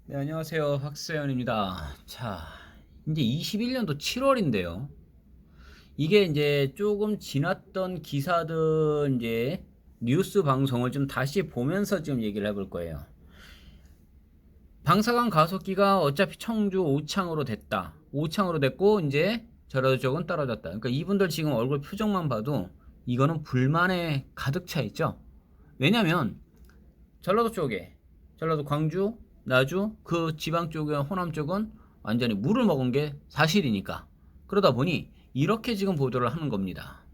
네, 안녕하세요. 박세현입니다. 자, 이제 21년도 7월인데요. 이게 이제 조금 지났던 기사들 이제 뉴스 방송을 좀 다시 보면서 지금 얘기를 해볼 거예요. 방사관 가속기가 어차피 청주 오창으로 됐다. 오창으로 됐고 이제 전라도 쪽은 떨어졌다. 그러니까 이분들 지금 얼굴 표정만 봐도 이거는 불만에 가득 차 있죠. 왜냐면 전라도 쪽에 전라도 광주, 나주 그 지방 쪽에 호남 쪽은 완전히 물을 먹은 게 사실이니까 그러다 보니 이렇게 지금 보도를 하는 겁니다.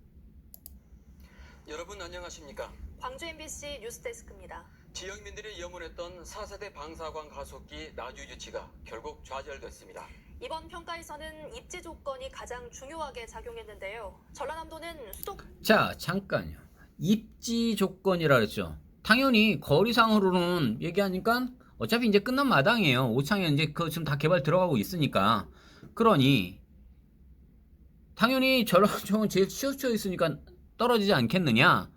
여러분 안녕하십니까? 광주 MBC 뉴스데스크입니다. 지역민들이 염원했던 4세대 방사관 가속기 나주 유치가 결국 좌절됐습니다. 이번 평가에서는 입지 조건이 가장 중요하게 작용했는데요. 전라남도는 자, 잠깐요. 입지 조건이라 그랬죠. 당연히 거리상으로는 얘기하니까 어차피 이제 끝난 마당이에요. 오창에 이제 그 지금 다 개발 들어가고 있으니까. 그러니 당연히 전라도 쪽은 제일 치우쳐 있으니까 떨어지지 않겠느냐.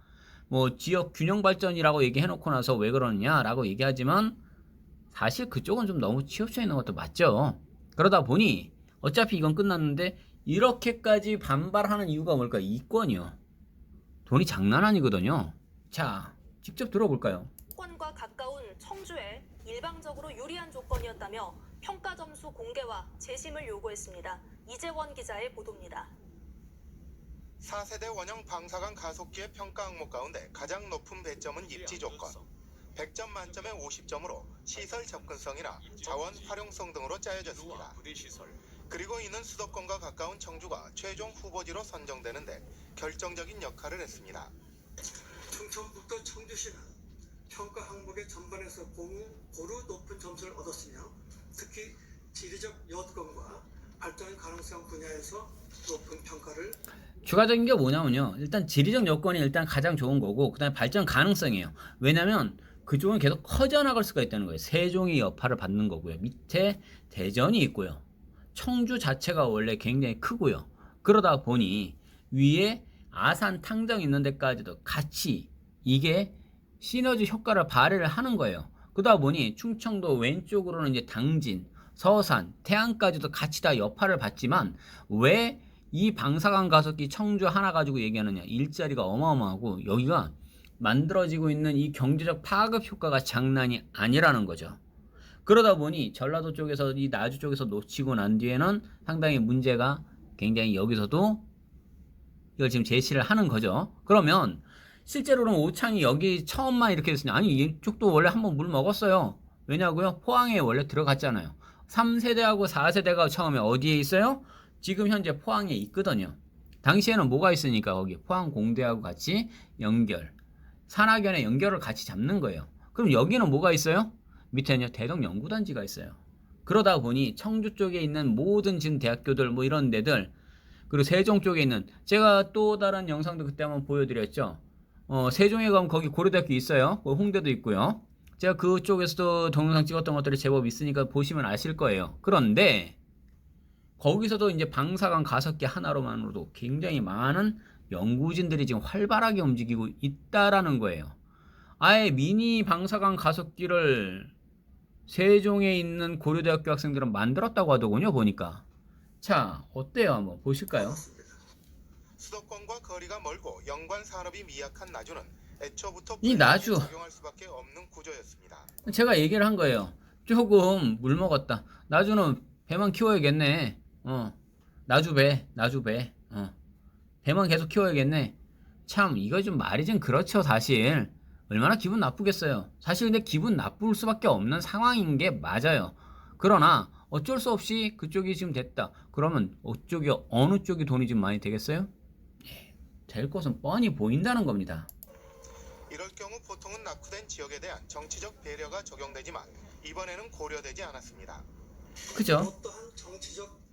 뭐 지역 균형 발전이라고 얘기해놓고 나서 왜 그러느냐라고 얘기하지만 사실 그쪽은 좀 너무 치우쳐 있는 것도 맞죠. 그러다 보니 어차피 이건 끝났는데 이렇게까지 반발하는 이유가 뭘까? 이권이요. 돈이 장난 아니거든요. 자, 직접 들어볼까요? 수도권과 가까운 청주에 일방적으로 유리한 조건이었다며 평가 점수 공개와 재심을 요구했습니다. 이재원 기자의 보도입니다. 4세대 원형 방사관 가속기의 평가 항목 가운데 가장 높은 배점은 입지 조건. 100점 만점에 50점으로 시설 접근성이나 자원 활용성 등으로 짜여졌습니다. 그리고 이는 수도권과 가까운 청주가 최종 후보지로 선정되는데 결정적인 역할을 했습니다. 충청북도 청주시는 평가 항목의 전반에서 고루 높은 점수를 얻었으며 특히 지리적 여건과 발전 가능성 분야에서 높은 평가를 추가적인 게 뭐냐면요. 일단 지리적 여건이 일단 가장 좋은 거고 그다음에 발전 가능성이에요. 왜냐면 그쪽은 계속 커져나갈 수가 있다는 거예요. 세종이 여파를 받는 거고요. 밑에 대전이 있고요. 청주 자체가 원래 굉장히 크고요. 그러다 보니 위에 아산 탕정 있는 데까지도 같이 이게 시너지 효과를 발휘를 하는 거예요. 그러다 보니 충청도 왼쪽으로는 이제 당진, 서산, 태안까지도 같이 다 여파를 받지만 왜 이 방사관 가속기 청주 하나 가지고 얘기하느냐. 일자리가 어마어마하고 여기가 만들어지고 있는 이 경제적 파급 효과가 장난이 아니라는 거죠. 그러다 보니 전라도 쪽에서 이 나주 쪽에서 놓치고 난 뒤에는 상당히 문제가 굉장히 여기서도 이걸 지금 제시를 하는 거죠. 그러면 실제로는 오창이 여기 처음만 이렇게 됐으냐. 아니 이쪽도 원래 한번 물 먹었어요. 왜냐고요? 포항에 원래 들어갔잖아요. 3세대하고 4세대가 처음에 어디에 있어요? 지금 현재 포항에 있거든요. 당시에는 뭐가 있으니까 거기 포항 공대하고 같이 연결, 산하견의 연결을 같이 잡는 거예요. 그럼 여기는 뭐가 있어요? 밑에는요 대덕연구단지가 있어요. 그러다 보니 청주 쪽에 있는 모든 지금 대학교들 뭐 이런 데들 그리고 세종 쪽에 있는 제가 또 다른 영상도 그때 한번 보여드렸죠. 세종에 가면 거기 고려대학교 있어요. 홍대도 있고요. 제가 그쪽에서도 동영상 찍었던 것들이 제법 있으니까 보시면 아실 거예요. 그런데 거기서도 이제 방사관 가속기 하나로만으로도 굉장히 많은 연구진들이 지금 활발하게 움직이고 있다라는 거예요. 아예 미니 방사관 가속기를 세종에 있는 고려대학교 학생들은 만들었다고 하더군요, 보니까. 자, 어때요? 한번 보실까요? 수도권과 거리가 멀고 연관 산업이 미약한 나주는 애초부터 이 나주 적용할 수밖에 없는 구조였습니다. 제가 얘기를 한 거예요. 조금 물 먹었다. 나주는 배만 키워야겠네. 나주 배. 배만 계속 키워야겠네. 참, 이거 좀 말이 좀 그렇죠, 사실. 얼마나 기분 나쁘겠어요. 사실 근데 기분 나쁠 수밖에 없는 상황인 게 맞아요. 그러나 어쩔 수 없이 그쪽이 지금 됐다. 그러면 어느 쪽이 돈이 좀 많이 되겠어요? 될 것은 뻔히 보인다는 겁니다. 이럴 경우 보통은 낙후된 지역에 대한 정치적 배려가 적용되지만 이번에는 고려되지 않았습니다. 그죠? 어떠한 정치적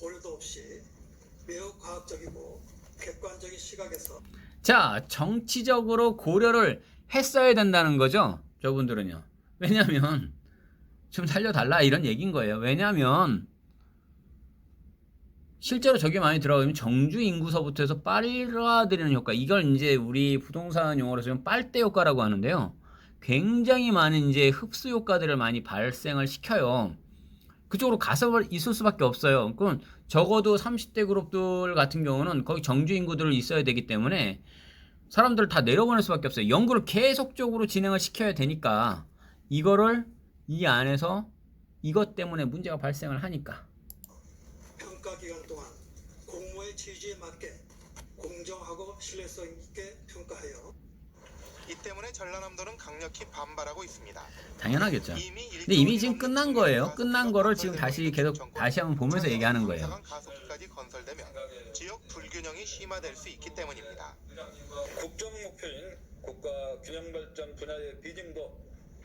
고려도 없이 매우 과학적이고 객관적인 시각에서 자, 정치적으로 고려를 했어야 된다는 거죠. 저분들은요. 왜냐면 좀 살려달라 이런 얘기인 거예요. 왜냐면 실제로 저게 많이 들어가면 정주 인구서부터 해서 빨아들이는 효과. 이걸 이제 우리 부동산 용어로 쓰면 빨대 효과라고 하는데요. 굉장히 많은 이제 흡수 효과들을 많이 발생을 시켜요. 그쪽으로 가서 있을 수밖에 없어요. 그럼 적어도 30대 그룹들 같은 경우는 거기 정주 인구들을 있어야 되기 때문에 사람들을 다 내려보낼 수밖에 없어요. 연구를 계속적으로 진행을 시켜야 되니까 이거를 이 안에서 이것 때문에 문제가 발생을 하니까. 평가 기간 동안 공모의 취지에 맞게 공정하고 신뢰성 있게 평가하여 이 때문에 전라남도는 강력히 반발하고 있습니다. 당연하겠죠. 근데 이미 지금 끝난 거예요. 끝난 거를 지금 다시 계속 다시 한번 보면서 얘기하는 거예요. 가속기까지 건설되면 지역 불균형이 심화될 수 있기 때문입니다. 국정 목표인 국가 균형 발전 분야의 비중도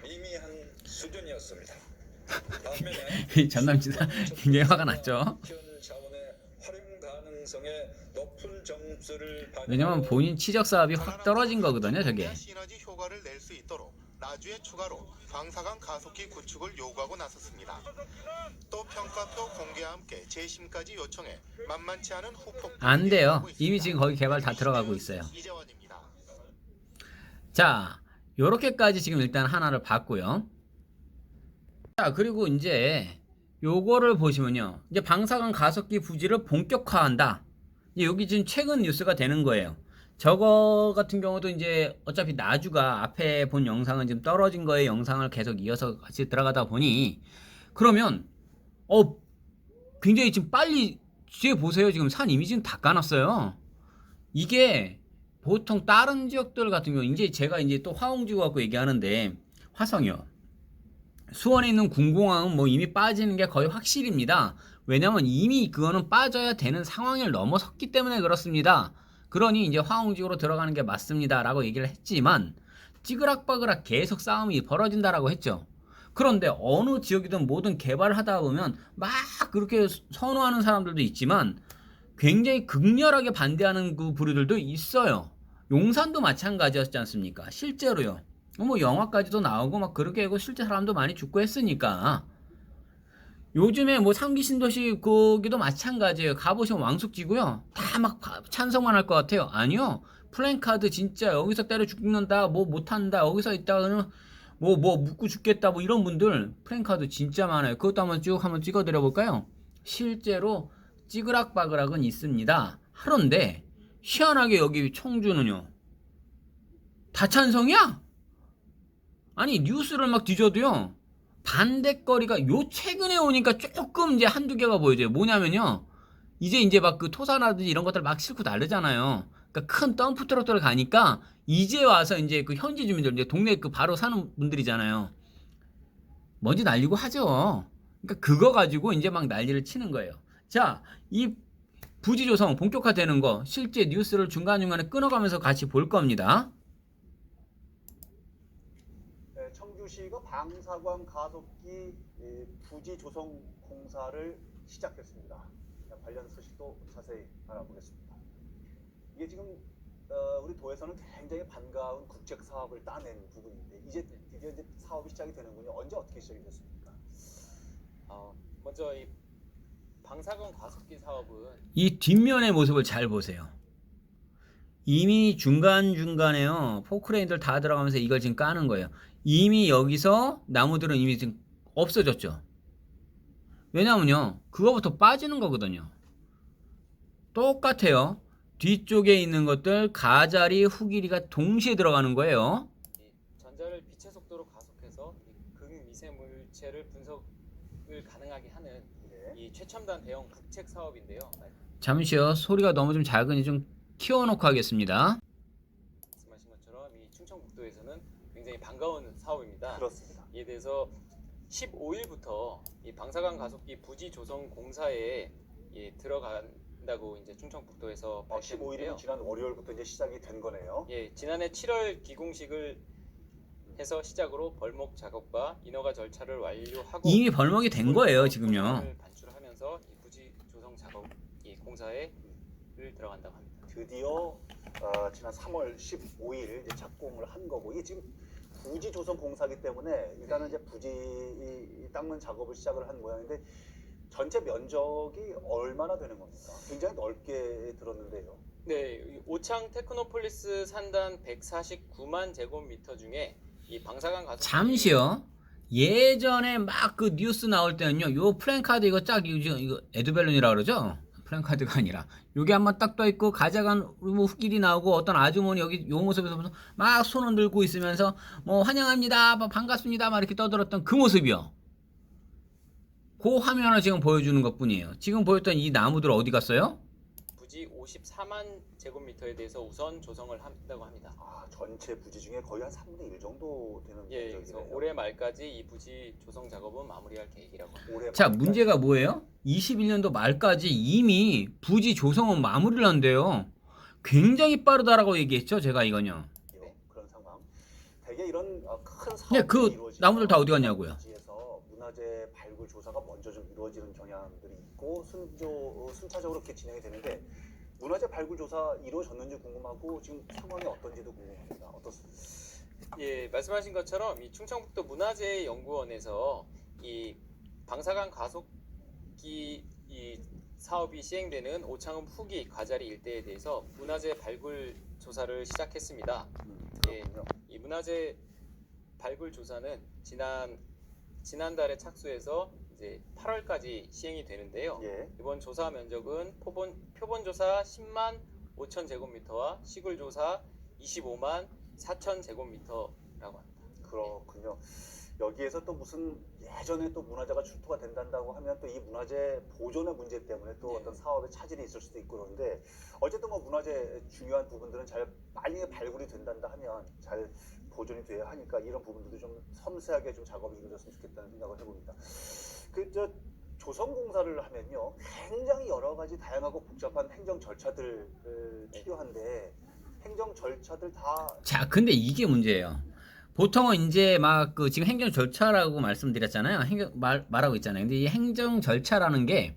미미한 수준이었습니다. 반면에 전남지사 굉장히 화가 났죠. 현 자원의 활용 가능성에 높은 점수를 왜냐면 본인 치적 사업이 확 떨어진 거거든요, 저게. 시너지 효과를 낼 수 있도록 나주에 추가로 방사강 가속기 구축을 요구하고 나섰습니다. 또 평가표 공개와 함께 재심까지 요청해 만만치 않은 후폭. 안 돼요. 이미 지금 거기 개발 다 들어가고 있어요. 이재원입니다. 자, 요렇게까지 지금 일단 하나를 봤고요. 자, 그리고 이제 요거를 보시면요. 이제 방사강 가속기 부지를 본격화한다. 이제 여기 지금 최근 뉴스가 되는 거예요. 저거 같은 경우도 이제 어차피 나주가 앞에 본 영상은 지금 떨어진 거의 영상을 계속 이어서 같이 들어가다 보니 그러면 굉장히 지금 빨리 뒤에 보세요. 지금 산 이미 지금 다 까놨어요. 이게 보통 다른 지역들 같은 경우 이제 제가 이제 또 화홍지구 갖고 얘기하는데 화성이요. 수원에 있는 군공항은 뭐 이미 빠지는 게 거의 확실입니다. 왜냐면 이미 그거는 빠져야 되는 상황을 넘어섰기 때문에 그렇습니다. 그러니 이제 화홍지구로 들어가는 게 맞습니다 라고 얘기를 했지만 찌그락빠그락 계속 싸움이 벌어진다라고 했죠. 그런데 어느 지역이든 뭐든 개발을 하다 보면 막 그렇게 선호하는 사람들도 있지만 굉장히 극렬하게 반대하는 그 부류들도 있어요. 용산도 마찬가지였지 않습니까? 실제로요. 뭐 영화까지도 나오고 막 그렇게 하고 실제 사람도 많이 죽고 했으니까. 요즘에 뭐 상기 신도시 거기도 마찬가지예요. 가보시면 왕숙지고요. 다 막 찬성만 할 것 같아요. 아니요. 플랜카드 진짜 여기서 때려 죽는다. 뭐 못한다. 여기서 있다가는 뭐 묻고 죽겠다. 뭐 이런 분들 플랜카드 진짜 많아요. 그것도 한번 찍어드려 볼까요? 실제로 찌그락바그락은 있습니다. 하런데 희한하게 여기 청주는요. 다 찬성이야? 아니 뉴스를 막 뒤져도요. 반대거리가 요 최근에 오니까 조금 이제 한두 개가 보여져요. 뭐냐면요. 이제 막 그 토사라든지 이런 것들 막 싣고 나르잖아요. 그러니까 큰 덤프 트럭들 가니까 이제 와서 이제 그 현지 주민들 이제 동네 그 바로 사는 분들이잖아요. 먼지 날리고 하죠. 그러니까 그거 가지고 이제 막 난리를 치는 거예요. 자, 이 부지 조성 본격화되는 거 실제 뉴스를 중간중간에 끊어가면서 같이 볼 겁니다. 청주시가 방사광 가속기 부지 조성 공사를 시작했습니다. 관련 소식도 자세히 알아보겠습니다. 이게 지금 우리 도에서는 굉장히 반가운 국책 사업을 따낸 부분인데 이제 드디어 이제 사업이 시작이 되는군요. 언제 어떻게 시작이 됐습니까? 먼저 이 방사광 가속기 사업은 이 뒷면의 모습을 잘 보세요. 이미 중간중간에요. 포크레인들 다 들어가면서 이걸 지금 까는 거예요. 이미 여기서 나무들은 이미 지금 없어졌죠. 왜냐면요. 그거부터 빠지는 거거든요. 똑같아요. 뒤쪽에 있는 것들 가자리, 후기리가 동시에 들어가는 거예요. 이 전자를 빛의 속도로 가속해서 이 극미세물체를 분석을 가능하게 하는 이 최첨단 대형 국책 사업인데요. 잠시요. 소리가 너무 좀 작으니 좀 키워놓고 하겠습니다. 말씀하신 것처럼 이 충청북도에서는 굉장히 반가운 사업입니다. 그렇습니다. 이에 대해서 15일부터 이 방사광 가속기 부지 조성 공사에 들어간다고 이제 충청북도에서 15일이면 지난 월요일부터 이제 시작이 된 거네요. 예, 지난해 7월 기공식을 해서 시작으로 벌목 작업과 인허가 절차를 완료하고 이미 벌목이 된 거예요, 지금요. 반출하면서 이 부지 조성 작업 이 공사에 들어간다고 합니다. 드디어 지난 3월 15일 이제 착공을 한 거고 이게 지금 부지 조성 공사기 때문에 일단은 이제 부지 닦는 작업을 시작을 한 모양인데 전체 면적이 얼마나 되는 겁니까? 굉장히 넓게 들었는데요. 네, 이 오창 테크노폴리스 산단 149만 제곱미터 중에 이 방사관 가속 잠시요. 예전에 막 그 뉴스 나올 때는요, 요 플랜카드 이거 쫙 이거 에드벨룬이라 그러죠? 플랜카드가 아니라 요게 한번 딱 떠 있고 가져간 뭐 흙길이 나오고 어떤 아주머니 여기 요 모습에서 막 손을 들고 있으면서 뭐 환영합니다, 뭐 반갑습니다, 막 이렇게 떠들었던 그 모습이요. 그 화면을 지금 보여주는 것뿐이에요. 지금 보였던 이 나무들 어디 갔어요? 부지 54만 제곱미터에 대해서 우선 조성을 한다고 합니다. 아, 전체 부지 중에 거의 한 3분의 1 정도 되는 예, 그래서 면적이네요. 올해 말까지 이 부지 조성 작업은 마무리할 계획이라고 합니다. 올해 자, 말까지. 문제가 뭐예요? 21년도 말까지 이미 부지 조성은 마무리를 한대요. 굉장히 빠르다라고 얘기했죠, 제가 이건요. 그런 상황. 대개 이런 큰 네, 사업이 그 이루어지면 나무들 다 어디 갔냐고요? 부지에서 문화재 발굴 조사가 먼저 좀 이루어지는 경향들이 있고 순차적으로 이렇게 진행이 되는데 문화재 발굴 조사 이루어졌는지 궁금하고 지금 상황이 어떤지도 궁금합니다. 어떻습니까? 예, 말씀하신 것처럼 이 충청북도 문화재연구원에서 이 방사관 가속기 이 사업이 시행되는 오창읍 후기 과자리 일대에 대해서 문화재 발굴 조사를 시작했습니다. 예, 그렇군요. 이 문화재 발굴 조사는 지난달에 착수해서 이제 8월까지 시행이 되는데요. 예. 이번 조사 면적은 표본 조사 10만 5천 제곱미터와 시굴 조사 25만 4천 제곱미터라고 합니다. 그렇군요. 여기에서 또 무슨 예전에 또 문화재가 출토가 된다고 하면 또 이 문화재 보존의 문제 때문에 또 네. 어떤 사업에 차질이 있을 수도 있고 그런데 어쨌든 뭐 문화재 중요한 부분들은 잘 빨리 발굴이 된다 하면 잘 보존이 돼야 하니까 이런 부분들도 좀 섬세하게 좀 작업이 이루어졌으면 좋겠다는 생각을 해봅니다. 조성공사를 하면요 굉장히 여러 가지 다양하고 복잡한 행정 절차들 필요한데 행정 절차들 다 자, 근데 이게 문제예요. 보통은 이제 막 그 지금 행정 절차라고 말씀드렸잖아요. 말하고 있잖아요. 근데 이 행정 절차라는 게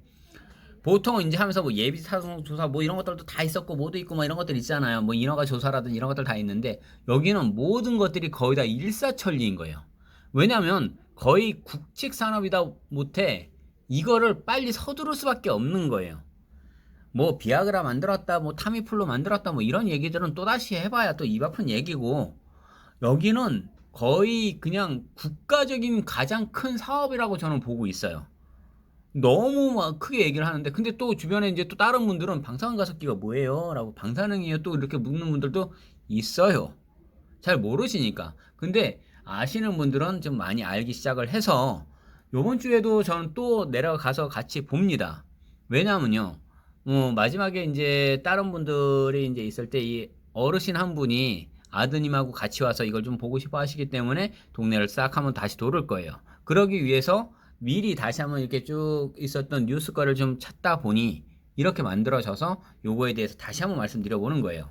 보통은 이제 하면서 뭐 예비 사성 조사 뭐 이런 것들도 다 있었고 모두 있고 뭐 이런 것들 있잖아요. 뭐 인허가 조사라든지 이런 것들 다 있는데 여기는 모든 것들이 거의 다 일사천리인 거예요. 왜냐하면 거의 국책 산업이다 못해 이거를 빨리 서두를 수밖에 없는 거예요. 뭐 비아그라 만들었다, 뭐 타미플루 만들었다, 뭐 이런 얘기들은 또 다시 해봐야 또 입 아픈 얘기고 여기는 거의 그냥 국가적인 가장 큰 사업이라고 저는 보고 있어요. 너무 막 크게 얘기를 하는데 근데 또 주변에 이제 또 다른 분들은 방사능 가습기가 뭐예요? 라고 방사능이에요 또 이렇게 묻는 분들도 있어요. 잘 모르시니까. 근데 아시는 분들은 좀 많이 알기 시작을 해서 요번 주에도 저는 또 내려가서 같이 봅니다. 왜냐면요. 마지막에 이제 다른 분들이 이제 있을 때 이 어르신 한 분이 아드님하고 같이 와서 이걸 좀 보고 싶어 하시기 때문에 동네를 싹 한번 다시 돌을 거예요. 그러기 위해서 미리 다시 한번 이렇게 쭉 있었던 뉴스 거를 좀 찾다 보니 이렇게 만들어져서 요거에 대해서 다시 한번 말씀드려보는 거예요.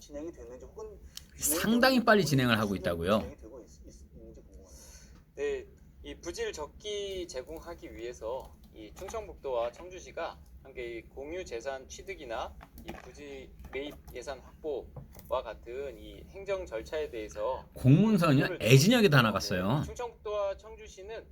진행이 됐는지 혹은 상당히 빨리 진행을 하고 있다고요. 진행이 되고 있는지 궁금합니다. 네, 이 부지를 적기 제공하기 위해서 이 충청북도와 청주시가 함께 이 공유 재산 취득이나 이 부지 매입 예산 확보와 같은 이 행정 절차에 대해서 공문서는요 애진하게 다 나갔어요. 충청북도와 청주시는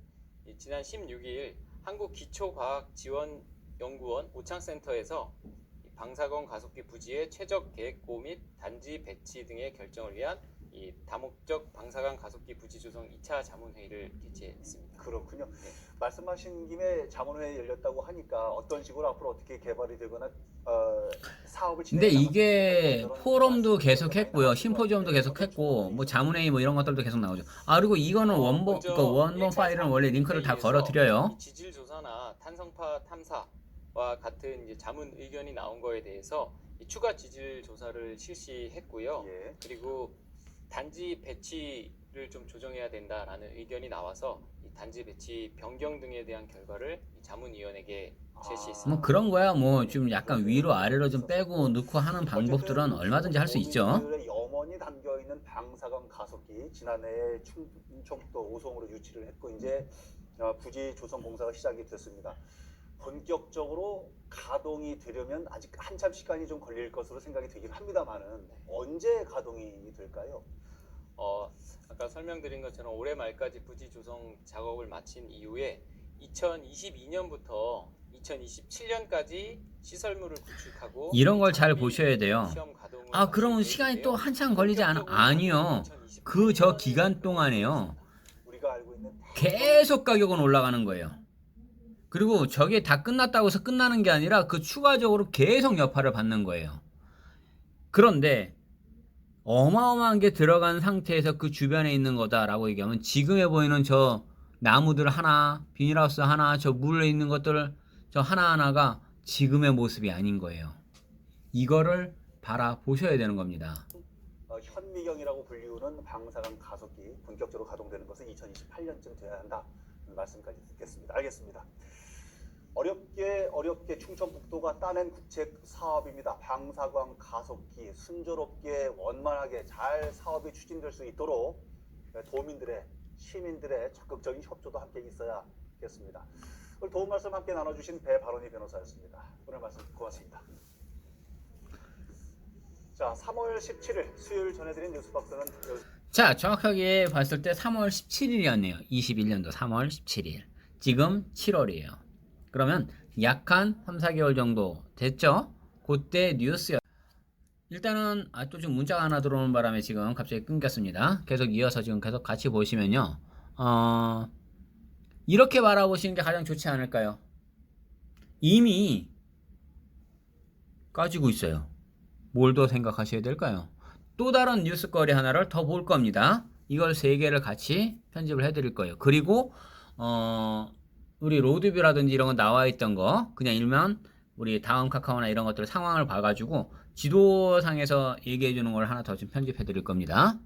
이 지난 16일 한국기초과학지원연구원 오창센터에서 이 방사건 가속기 부지의 최적 계획고 및 단지 배치 등의 결정을 위한 이 다목적 방사관 가속기 부지 조성 2차 자문회의를 개최했습니다. 그렇군요. 말씀하신 김에 자문회의 열렸다고 하니까 어떤 식으로 앞으로 어떻게 개발이 되거나 사업을 근데 진행해 이게 나가는 포럼도 말씀이 계속했고요, 많이 심포지엄도 나왔을 것 계속했고, 같아요. 뭐 자문회의 뭐 이런 것들도 계속 나오죠. 아 그리고 이거는 원본 먼저 그 원본 1차 파일은 원래 링크를 다 자문회의에서 걸어드려요. 이 지질 조사나 탄성파 탐사와 같은 이제 자문 의견이 나온 거에 대해서 이 추가 지질 조사를 실시했고요. 예. 그리고 단지 배치를 좀 조정해야 된다라는 의견이 나와서 이 단지 배치 변경 등에 대한 결과를 이 자문위원에게 제시했습니다. 뭐 그런 거야 뭐 좀 약간 위로 아래로 좀 빼고 넣고 하는 방법들은 얼마든지 할 수 있죠. 국민들의 염원이 담겨 있는 방사관 가속기 지난해 충청북도 오송으로 유치를 했고 이제 부지 조성 공사가 시작이 됐습니다. 본격적으로 가동이 되려면 아직 한참 시간이 좀 걸릴 것으로 생각이 되긴 합니다만은 언제 가동이 될까요? 아까 설명드린 것처럼 올해 말까지 부지 조성 작업을 마친 이후에 2022년부터 2027년까지 시설물을 구축하고 이런 걸 잘 장비 보셔야 돼요. 시험 가동을 아, 그러면 마칠 시간이 또 계획이고요. 한참 걸리지 않아? 본격적으로 아니요. 2028 그 저 기간 동안에요. 우리가 알고 있는 계속 가격은 올라가는 거예요. 그리고 저게 다 끝났다고 해서 끝나는 게 아니라 그 추가적으로 계속 여파를 받는 거예요. 그런데 어마어마한 게 들어간 상태에서 그 주변에 있는 거다라고 얘기하면 지금에 보이는 저 나무들 하나, 비닐하우스 하나, 저 물에 있는 것들 저 하나하나가 지금의 모습이 아닌 거예요. 이거를 바라보셔야 되는 겁니다. 현미경이라고 불리우는 방사능 가속기 본격적으로 가동되는 것은 2028년쯤 돼야 한다 말씀까지 듣겠습니다. 알겠습니다. 어렵게 충청북도가 따낸 국책 사업입니다. 방사광 가속기 순조롭게 원만하게 잘 사업이 추진될 수 있도록 도민들의 시민들의 적극적인 협조도 함께 있어야겠습니다. 오늘 도움 말씀 함께 나눠주신 배바로니 변호사였습니다. 오늘 말씀 고맙습니다. 자, 3월 17일 수요일 전해드린 뉴스박스는 자, 정확하게 봤을 때 3월 17일이었네요. 21년도 3월 17일. 지금 7월이에요. 그러면 약 한 3, 4개월 정도 됐죠? 그때 뉴스요. 일단은 또 지금 문자가 하나 들어오는 바람에 지금 갑자기 끊겼습니다. 계속 이어서 지금 계속 같이 보시면요. 이렇게 바라보시는 게 가장 좋지 않을까요? 이미 까지고 있어요. 뭘 더 생각하셔야 될까요? 또 다른 뉴스거리 하나를 더 볼 겁니다. 이걸 3개를 같이 편집을 해드릴 거예요. 그리고 우리 로드뷰라든지 이런 거 나와 있던 거 그냥 일면 우리 다음 카카오나 이런 것들 상황을 봐가지고 지도상에서 얘기해 주는 걸 하나 더 좀 편집해 드릴 겁니다.